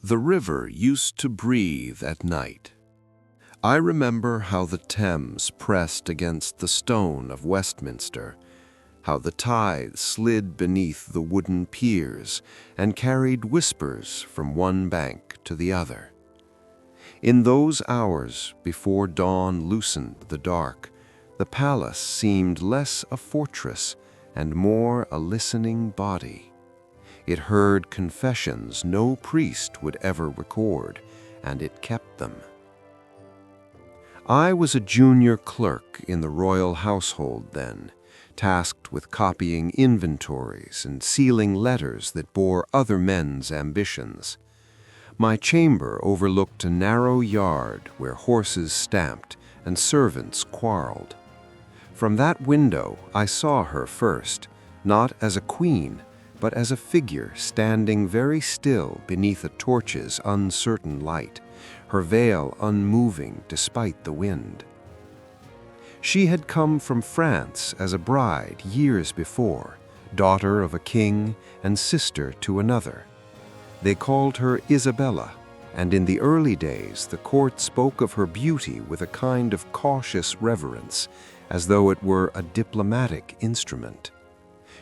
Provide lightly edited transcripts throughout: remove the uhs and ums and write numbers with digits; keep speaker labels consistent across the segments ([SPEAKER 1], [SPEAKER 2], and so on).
[SPEAKER 1] The river used to breathe at night. I remember how the Thames pressed against the stone of Westminster, how the tide slid beneath the wooden piers and carried whispers from one bank to the other. In those hours before dawn loosened the dark, the palace seemed less a fortress and more a listening body. It heard confessions no priest would ever record, and it kept them. I was a junior clerk in the royal household then, tasked with copying inventories and sealing letters that bore other men's ambitions. My chamber overlooked a narrow yard where horses stamped and servants quarreled. From that window I saw her first, not as a queen, but as a figure standing very still beneath a torch's uncertain light, her veil unmoving despite the wind. She had come from France as a bride years before, daughter of a king and sister to another. They called her Isabella, and in the early days the court spoke of her beauty with a kind of cautious reverence, as though it were a diplomatic instrument.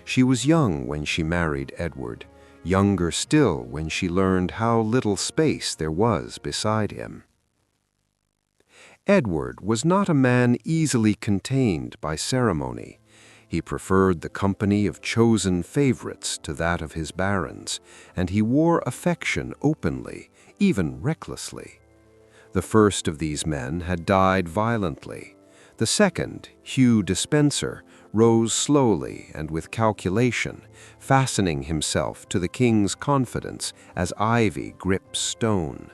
[SPEAKER 1] She was young when she married Edward, younger still when she learned how little space there was beside him. Edward was not a man easily contained by ceremony. He preferred the company of chosen favorites to that of his barons, and he wore affection openly, even recklessly. The first of these men had died violently. The second, Hugh Despenser, rose slowly and with calculation, fastening himself to the king's confidence as ivy grips stone.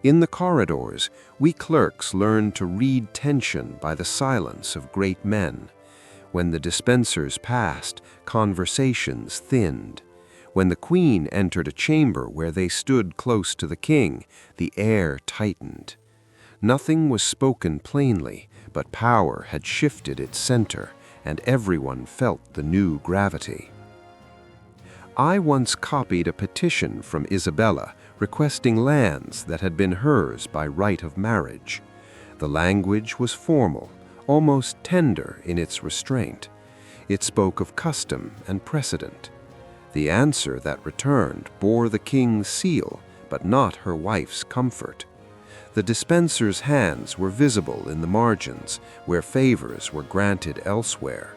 [SPEAKER 1] In the corridors, we clerks learned to read tension by the silence of great men. When the Despensers passed, conversations thinned. When the queen entered a chamber where they stood close to the king, the air tightened. Nothing was spoken plainly, but power had shifted its center, and everyone felt the new gravity. I once copied a petition from Isabella requesting lands that had been hers by right of marriage. The language was formal, almost tender in its restraint. It spoke of custom and precedent. The answer that returned bore the king's seal, but not her wife's comfort. The Despenser's hands were visible in the margins, where favors were granted elsewhere.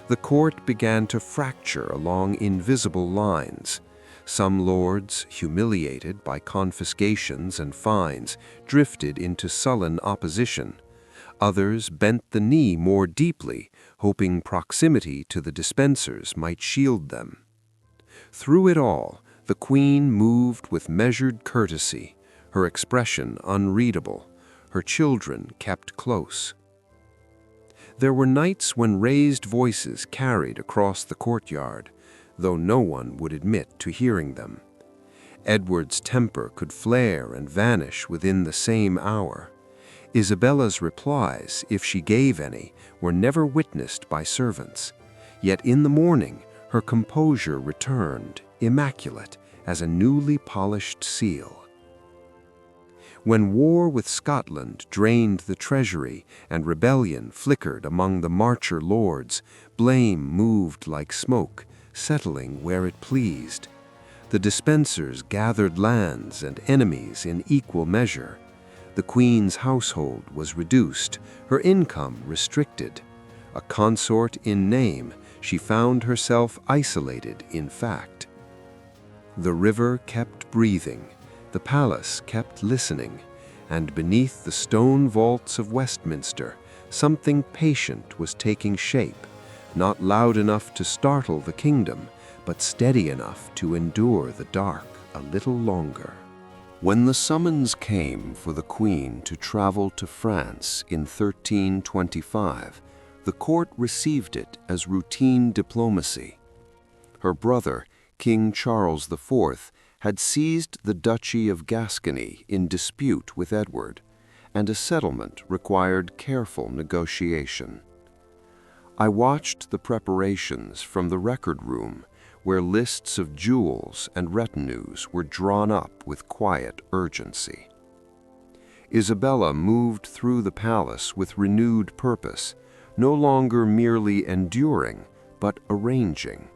[SPEAKER 1] The court began to fracture along invisible lines. Some lords, humiliated by confiscations and fines, drifted into sullen opposition. Others bent the knee more deeply, hoping proximity to the Despensers might shield them. Through it all, the queen moved with measured courtesy, her expression unreadable, her children kept close. There were nights when raised voices carried across the courtyard, though no one would admit to hearing them. Edward's temper could flare and vanish within the same hour. Isabella's replies, if she gave any, were never witnessed by servants. Yet in the morning, her composure returned, immaculate, as a newly polished seal. When war with Scotland drained the treasury and rebellion flickered among the marcher lords, blame moved like smoke, settling where it pleased. The Despensers gathered lands and enemies in equal measure. The queen's household was reduced, her income restricted. A consort in name, she found herself isolated in fact. The river kept breathing. The palace kept listening, and beneath the stone vaults of Westminster, something patient was taking shape, not loud enough to startle the kingdom, but steady enough to endure the dark a little longer. When the summons came for the Queen to travel to France in 1325, the court received it as routine diplomacy. Her brother, King Charles IV, had seized the Duchy of Gascony in dispute with Edward, and a settlement required careful negotiation. I watched the preparations from the record room, where lists of jewels and retinues were drawn up with quiet urgency. Isabella moved through the palace with renewed purpose, no longer merely enduring, but arranging.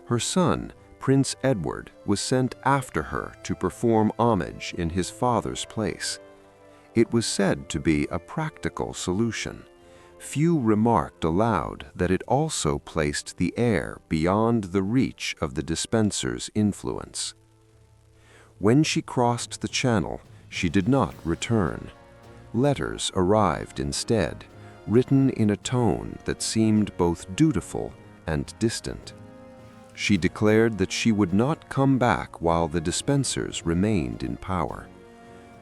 [SPEAKER 1] Her son, Prince Edward, was sent after her to perform homage in his father's place. It was said to be a practical solution. Few remarked aloud that it also placed the heir beyond the reach of the Despenser's influence. When she crossed the Channel, she did not return. Letters arrived instead, written in a tone that seemed both dutiful and distant. She declared that she would not come back while the Despensers remained in power.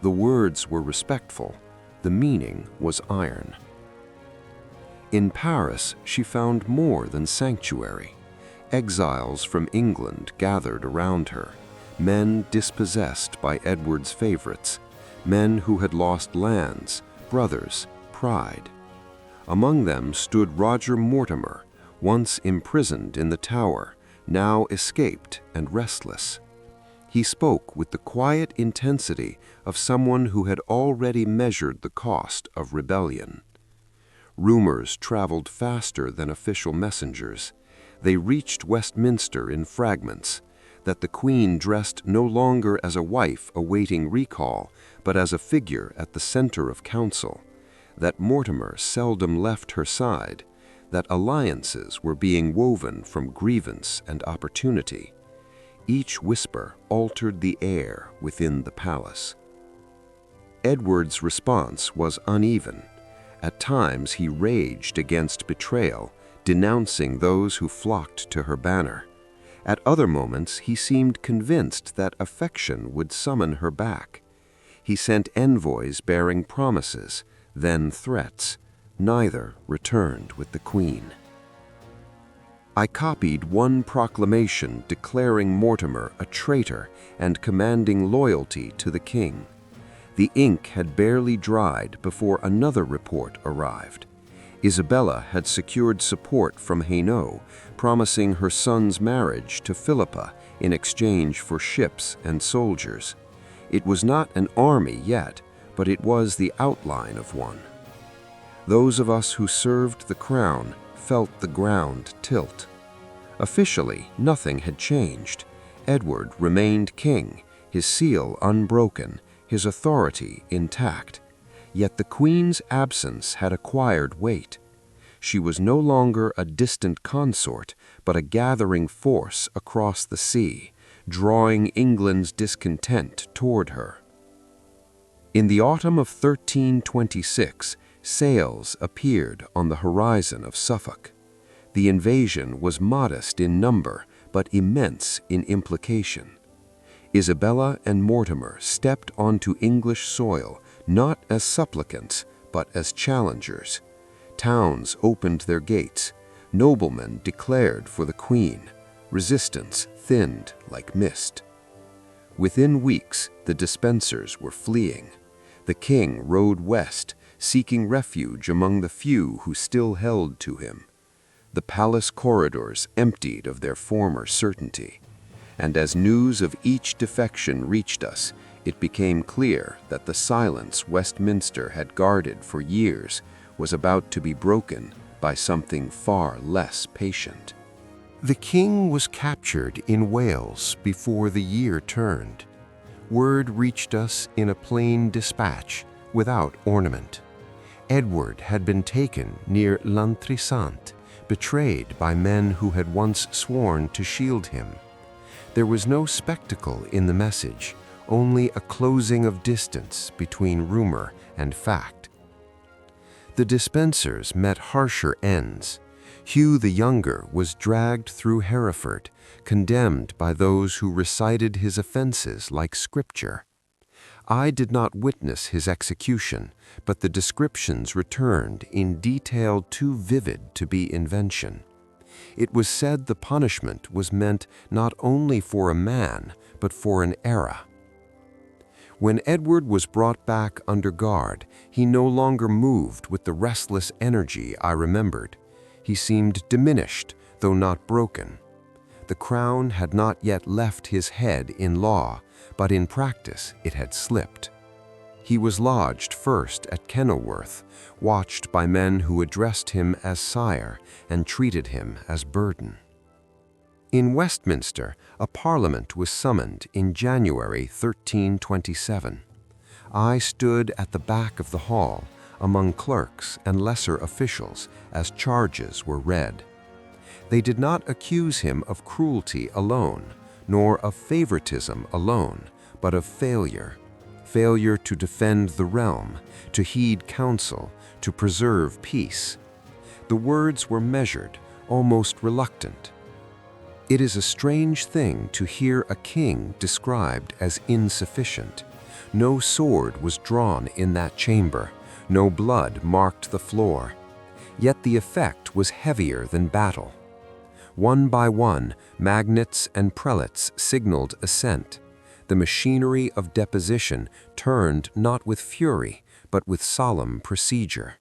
[SPEAKER 1] The words were respectful, the meaning was iron. In Paris, she found more than sanctuary. Exiles from England gathered around her, men dispossessed by Edward's favorites, men who had lost lands, brothers, pride. Among them stood Roger Mortimer, once imprisoned in the Tower, now escaped and restless. He spoke with the quiet intensity of someone who had already measured the cost of rebellion. Rumors traveled faster than official messengers. They reached Westminster in fragments, that the Queen dressed no longer as a wife awaiting recall, but as a figure at the center of council, that Mortimer seldom left her side, that alliances were being woven from grievance and opportunity. Each whisper altered the air within the palace. Edward's response was uneven. At times he raged against betrayal, denouncing those who flocked to her banner. At other moments he seemed convinced that affection would summon her back. He sent envoys bearing promises, then threats. Neither returned with the Queen. I copied one proclamation declaring Mortimer a traitor and commanding loyalty to the King. The ink had barely dried before another report arrived. Isabella had secured support from Hainaut, promising her son's marriage to Philippa in exchange for ships and soldiers. It was not an army yet, but it was the outline of one. Those of us who served the crown felt the ground tilt. Officially, nothing had changed. Edward remained king, his seal unbroken, his authority intact. Yet the Queen's absence had acquired weight. She was no longer a distant consort, but a gathering force across the sea, drawing England's discontent toward her. In the autumn of 1326, sails appeared on the horizon of Suffolk. The invasion was modest in number, but immense in implication. Isabella and Mortimer stepped onto English soil, not as supplicants, but as challengers. Towns opened their gates. Noblemen declared for the Queen. Resistance thinned like mist. Within weeks, the Despensers were fleeing. The King rode west, seeking refuge among the few who still held to him. The palace corridors emptied of their former certainty. And as news of each defection reached us, it became clear that the silence Westminster had guarded for years was about to be broken by something far less patient. The King was captured in Wales before the year turned. Word reached us in a plain dispatch, without ornament. Edward had been taken near L'Entrisant, betrayed by men who had once sworn to shield him. There was no spectacle in the message, only a closing of distance between rumor and fact. The Despensers met harsher ends. Hugh the Younger was dragged through Hereford, condemned by those who recited his offenses like scripture. I did not witness his execution, but the descriptions returned in detail too vivid to be invention. It was said the punishment was meant not only for a man, but for an era. When Edward was brought back under guard, he no longer moved with the restless energy I remembered. He seemed diminished, though not broken. The crown had not yet left his head in law, but in practice it had slipped. He was lodged first at Kenilworth, watched by men who addressed him as sire and treated him as burden. In Westminster, a parliament was summoned in January 1327. I stood at the back of the hall, among clerks and lesser officials, as charges were read. They did not accuse him of cruelty alone, nor of favoritism alone, but of failure. Failure to defend the realm, to heed counsel, to preserve peace. The words were measured, almost reluctant. It is a strange thing to hear a king described as insufficient. No sword was drawn in that chamber, no blood marked the floor. Yet the effect was heavier than battle. One by one, magnates and prelates signaled assent. The machinery of deposition turned not with fury, but with solemn procedure.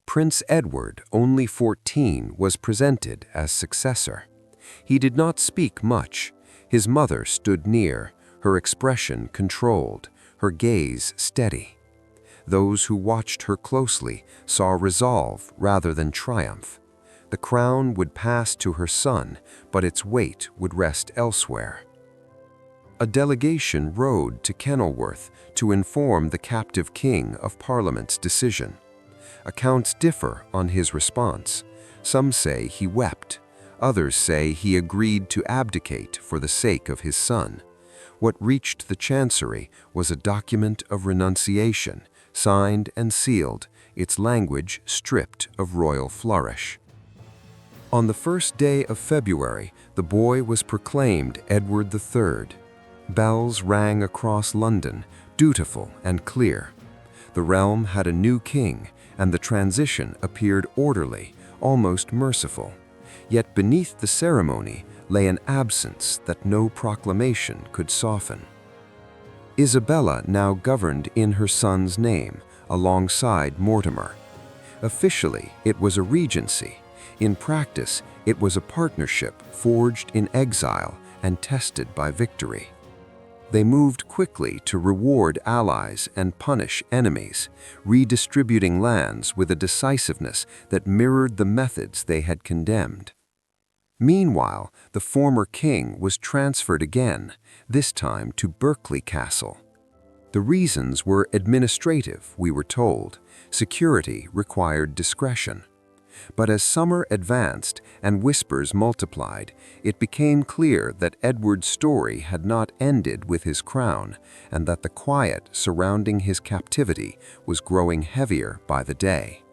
[SPEAKER 1] Prince Edward, only 14, was presented as successor. He did not speak much. His mother stood near, her expression controlled, her gaze steady. Those who watched her closely saw resolve rather than triumph. The crown would pass to her son, but its weight would rest elsewhere. A delegation rode to Kenilworth to inform the captive king of Parliament's decision. Accounts differ on his response. Some say he wept. Others say he agreed to abdicate for the sake of his son. What reached the chancery was a document of renunciation, signed and sealed, its language stripped of royal flourish. On the first day of February, the boy was proclaimed Edward III. Bells rang across London, dutiful and clear. The realm had a new king, and the transition appeared orderly, almost merciful. Yet beneath the ceremony lay an absence that no proclamation could soften. Isabella now governed in her son's name, alongside Mortimer. Officially, it was a regency. In practice, it was a partnership forged in exile and tested by victory. They moved quickly to reward allies and punish enemies, redistributing lands with a decisiveness that mirrored the methods they had condemned. Meanwhile, the former king was transferred again, this time to Berkeley Castle. The reasons were administrative, we were told. Security required discretion. But as summer advanced and whispers multiplied, it became clear that Edward's story had not ended with his crown, and that the quiet surrounding his captivity was growing heavier by the day.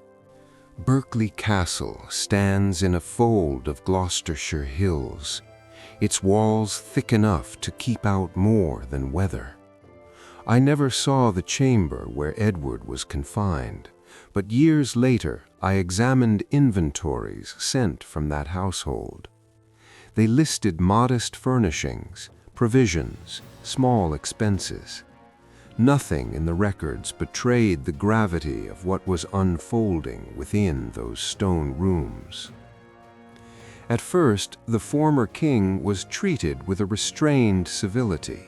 [SPEAKER 1] Berkeley Castle stands in a fold of Gloucestershire hills, its walls thick enough to keep out more than weather. I never saw the chamber where Edward was confined, but years later I examined inventories sent from that household. They listed modest furnishings, provisions, small expenses. Nothing in the records betrayed the gravity of what was unfolding within those stone rooms. At first, the former king was treated with a restrained civility.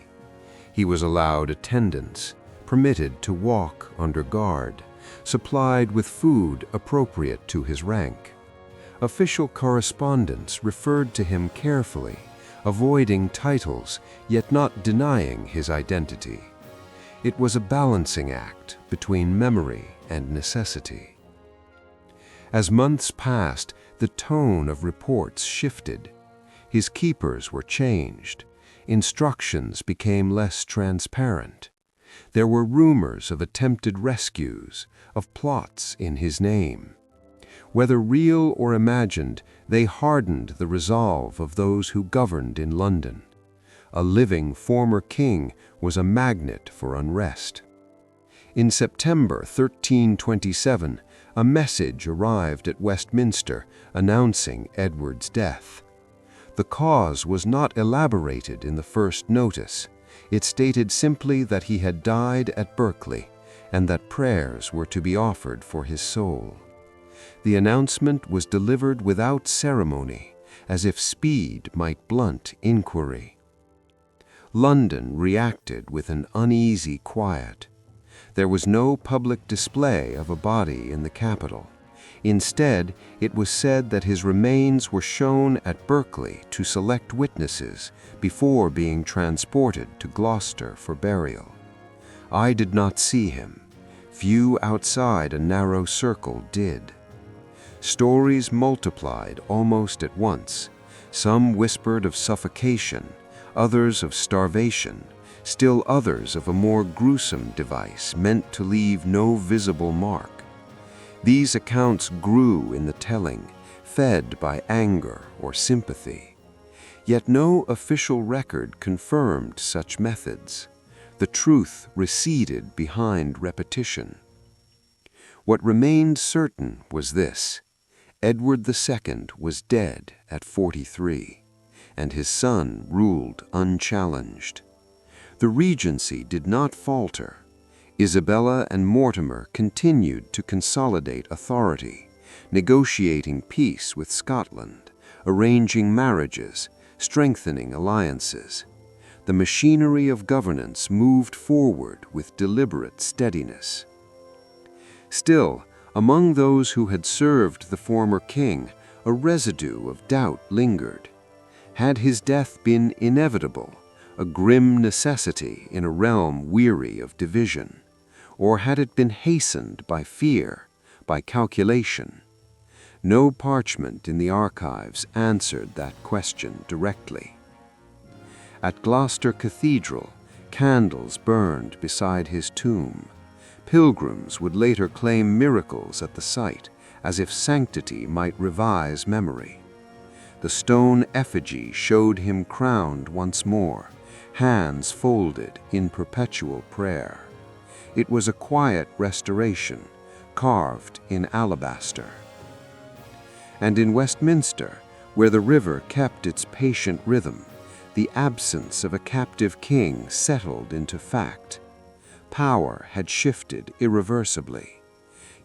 [SPEAKER 1] He was allowed attendance, permitted to walk under guard, supplied with food appropriate to his rank. Official correspondence referred to him carefully, avoiding titles, yet not denying his identity. It was a balancing act between memory and necessity. As months passed, the tone of reports shifted. His keepers were changed. Instructions became less transparent. There were rumors of attempted rescues, of plots in his name. Whether real or imagined, they hardened the resolve of those who governed in London. A living former king was a magnet for unrest. In September 1327, a message arrived at Westminster announcing Edward's death. The cause was not elaborated in the first notice. It stated simply that he had died at Berkeley and that prayers were to be offered for his soul. The announcement was delivered without ceremony, as if speed might blunt inquiry. London reacted with an uneasy quiet. There was no public display of a body in the capital. Instead, it was said that his remains were shown at Berkeley to select witnesses before being transported to Gloucester for burial. I did not see him. Few outside a narrow circle did. Stories multiplied almost at once. Some whispered of suffocation, others of starvation, still others of a more gruesome device meant to leave no visible mark. These accounts grew in the telling, fed by anger or sympathy. Yet no official record confirmed such methods. The truth receded behind repetition. What remained certain was this: Edward II was dead at 43, and his son ruled unchallenged. The regency did not falter. Isabella and Mortimer continued to consolidate authority, negotiating peace with Scotland, arranging marriages, strengthening alliances. The machinery of governance moved forward with deliberate steadiness. Still, among those who had served the former king, a residue of doubt lingered. Had his death been inevitable, a grim necessity in a realm weary of division? Or had it been hastened by fear, by calculation? No parchment in the archives answered that question directly. At Gloucester Cathedral, candles burned beside his tomb. Pilgrims would later claim miracles at the site, as if sanctity might revise memory. The stone effigy showed him crowned once more, hands folded in perpetual prayer. It was a quiet restoration, carved in alabaster. And in Westminster, where the river kept its patient rhythm, the absence of a captive king settled into fact. Power had shifted irreversibly.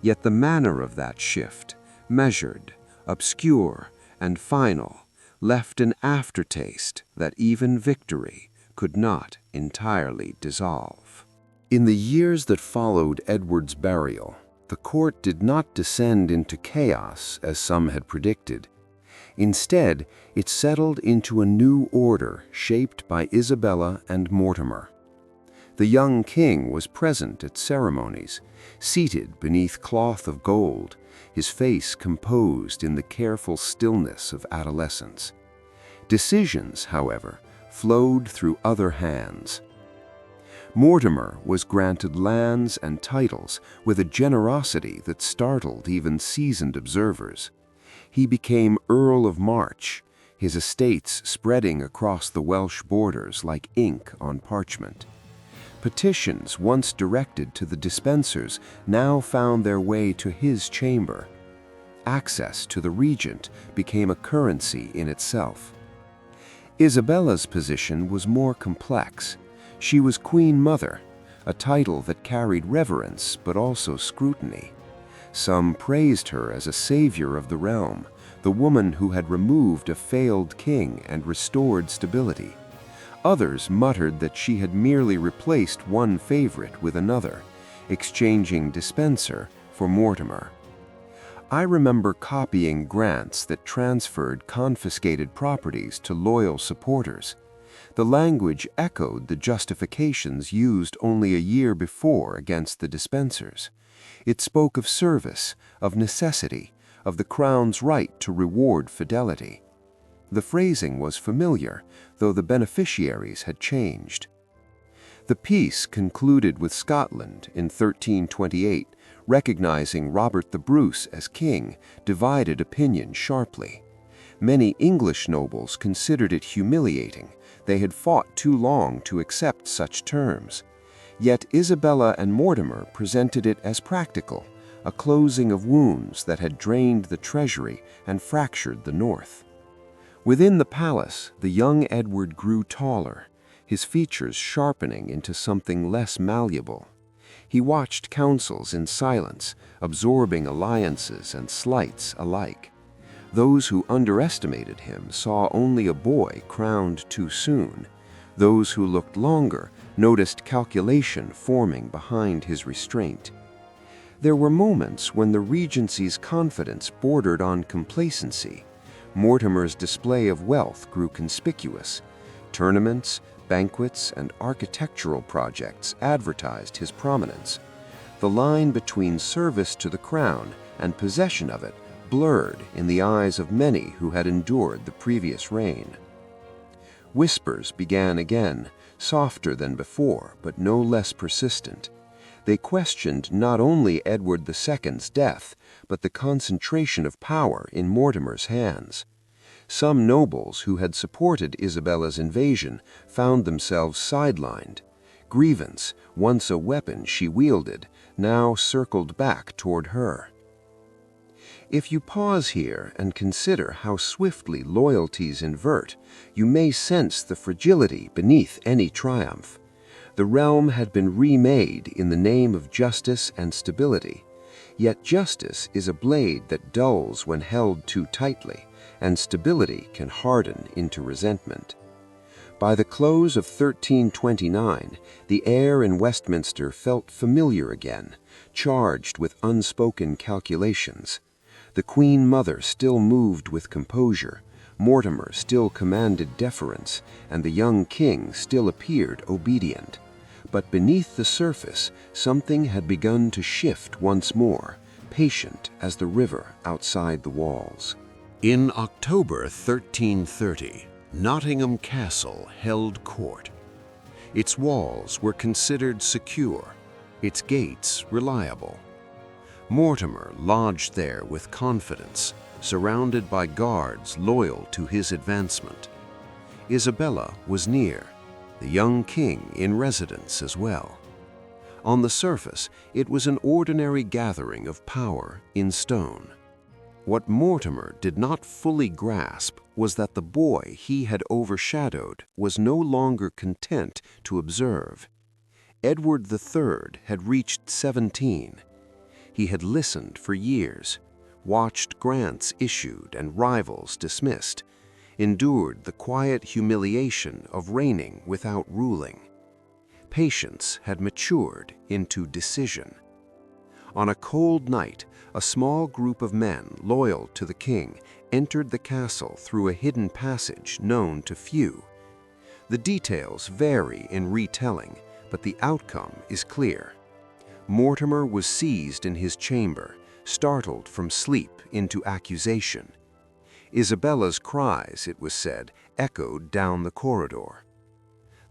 [SPEAKER 1] Yet the manner of that shift, measured, obscure, and final, left an aftertaste that even victory could not entirely dissolve. In the years that followed Edward's burial, the court did not descend into chaos as some had predicted. Instead, it settled into a new order shaped by Isabella and Mortimer. The young king was present at ceremonies, seated beneath cloth of gold, his face composed in the careful stillness of adolescence. Decisions, however, flowed through other hands. Mortimer was granted lands and titles with a generosity that startled even seasoned observers. He became Earl of March, his estates spreading across the Welsh borders like ink on parchment. Petitions once directed to the Despensers now found their way to his chamber. Access to the regent became a currency in itself. Isabella's position was more complex. She was Queen Mother, a title that carried reverence but also scrutiny. Some praised her as a savior of the realm, the woman who had removed a failed king and restored stability. Others muttered that she had merely replaced one favorite with another, exchanging Despenser for Mortimer. I remember copying grants that transferred confiscated properties to loyal supporters. The language echoed the justifications used only a year before against the Despensers. It spoke of service, of necessity, of the crown's right to reward fidelity. The phrasing was familiar, though the beneficiaries had changed. The peace concluded with Scotland in 1328, recognizing Robert the Bruce as king, divided opinion sharply. Many English nobles considered it humiliating. They had fought too long to accept such terms. Yet Isabella and Mortimer presented it as practical, a closing of wounds that had drained the treasury and fractured the north. Within the palace, the young Edward grew taller, his features sharpening into something less malleable. He watched councils in silence, absorbing alliances and slights alike. Those who underestimated him saw only a boy crowned too soon. Those who looked longer noticed calculation forming behind his restraint. There were moments when the Regency's confidence bordered on complacency. Mortimer's display of wealth grew conspicuous. Tournaments, banquets, and architectural projects advertised his prominence. The line between service to the crown and possession of it blurred in the eyes of many who had endured the previous reign. Whispers began again, softer than before, but no less persistent. They questioned not only Edward II's death, but the concentration of power in Mortimer's hands. Some nobles who had supported Isabella's invasion found themselves sidelined. Grievance, once a weapon she wielded, now circled back toward her. If you pause here and consider how swiftly loyalties invert, you may sense the fragility beneath any triumph. The realm had been remade in the name of justice and stability. Yet justice is a blade that dulls when held too tightly, and stability can harden into resentment. By the close of 1329, the air in Westminster felt familiar again, charged with unspoken calculations. The Queen Mother still moved with composure, Mortimer still commanded deference, and the young king still appeared obedient. But beneath the surface, something had begun to shift once more, patient as the river outside the walls. In October 1330, Nottingham Castle held court. Its walls were considered secure, its gates reliable. Mortimer lodged there with confidence, surrounded by guards loyal to his advancement. Isabella was near, the young king in residence as well. On the surface, it was an ordinary gathering of power in stone. What Mortimer did not fully grasp was that the boy he had overshadowed was no longer content to observe. Edward III had reached 17. He had listened for years, watched grants issued and rivals dismissed, endured the quiet humiliation of reigning without ruling. Patience had matured into decision. On a cold night, a small group of men loyal to the king entered the castle through a hidden passage known to few. The details vary in retelling, but the outcome is clear. Mortimer was seized in his chamber, startled from sleep into accusation. Isabella's cries, it was said, echoed down the corridor.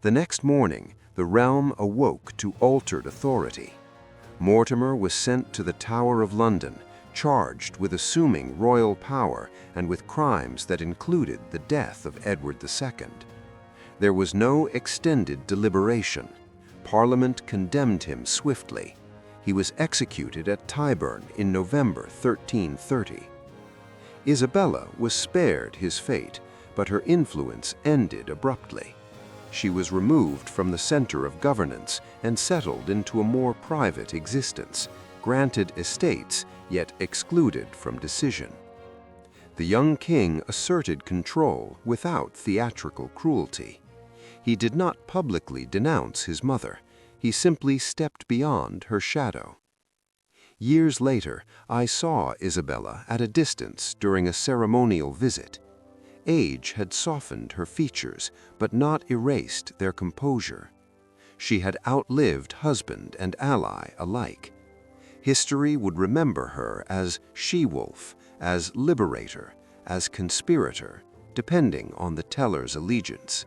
[SPEAKER 1] The next morning, the realm awoke to altered authority. Mortimer was sent to the Tower of London, charged with assuming royal power and with crimes that included the death of Edward II. There was no extended deliberation. Parliament condemned him swiftly. He was executed at Tyburn in November 1330. Isabella was spared his fate, but her influence ended abruptly. She was removed from the center of governance and settled into a more private existence, granted estates, yet excluded from decision. The young king asserted control without theatrical cruelty. He did not publicly denounce his mother. He simply stepped beyond her shadow. Years later, I saw Isabella at a distance during a ceremonial visit. Age had softened her features, but not erased their composure. She had outlived husband and ally alike. History would remember her as she-wolf, as liberator, as conspirator, depending on the teller's allegiance.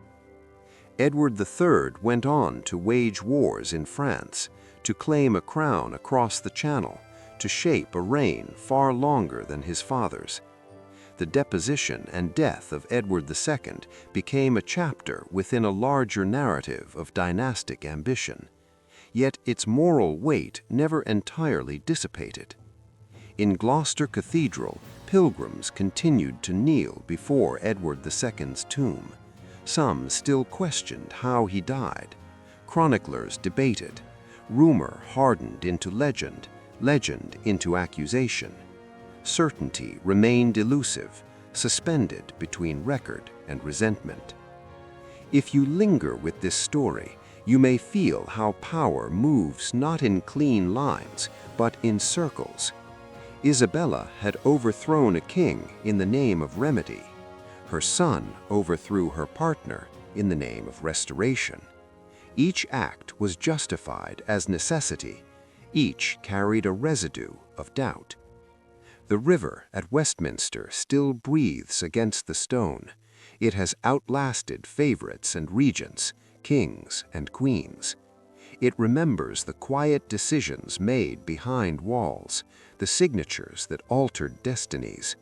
[SPEAKER 1] Edward III went on to wage wars in France, to claim a crown across the Channel, to shape a reign far longer than his father's. The deposition and death of Edward II became a chapter within a larger narrative of dynastic ambition. Yet its moral weight never entirely dissipated. In Gloucester Cathedral, pilgrims continued to kneel before Edward II's tomb. Some still questioned how he died. Chroniclers debated. Rumor hardened into legend, legend into accusation. Certainty remained elusive, suspended between record and resentment. If you linger with this story, you may feel how power moves not in clean lines, but in circles. Isabella had overthrown a king in the name of remedy. Her son overthrew her partner in the name of restoration. Each act was justified as necessity. Each carried a residue of doubt. The river at Westminster still breathes against the stone. It has outlasted favorites and regents, kings and queens. It remembers the quiet decisions made behind walls, the signatures that altered destinies.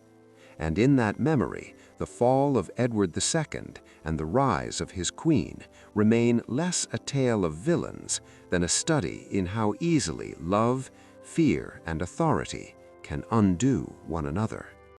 [SPEAKER 1] And in that memory, the fall of Edward II and the rise of his queen remain less a tale of villains than a study in how easily love, fear, and authority can undo one another.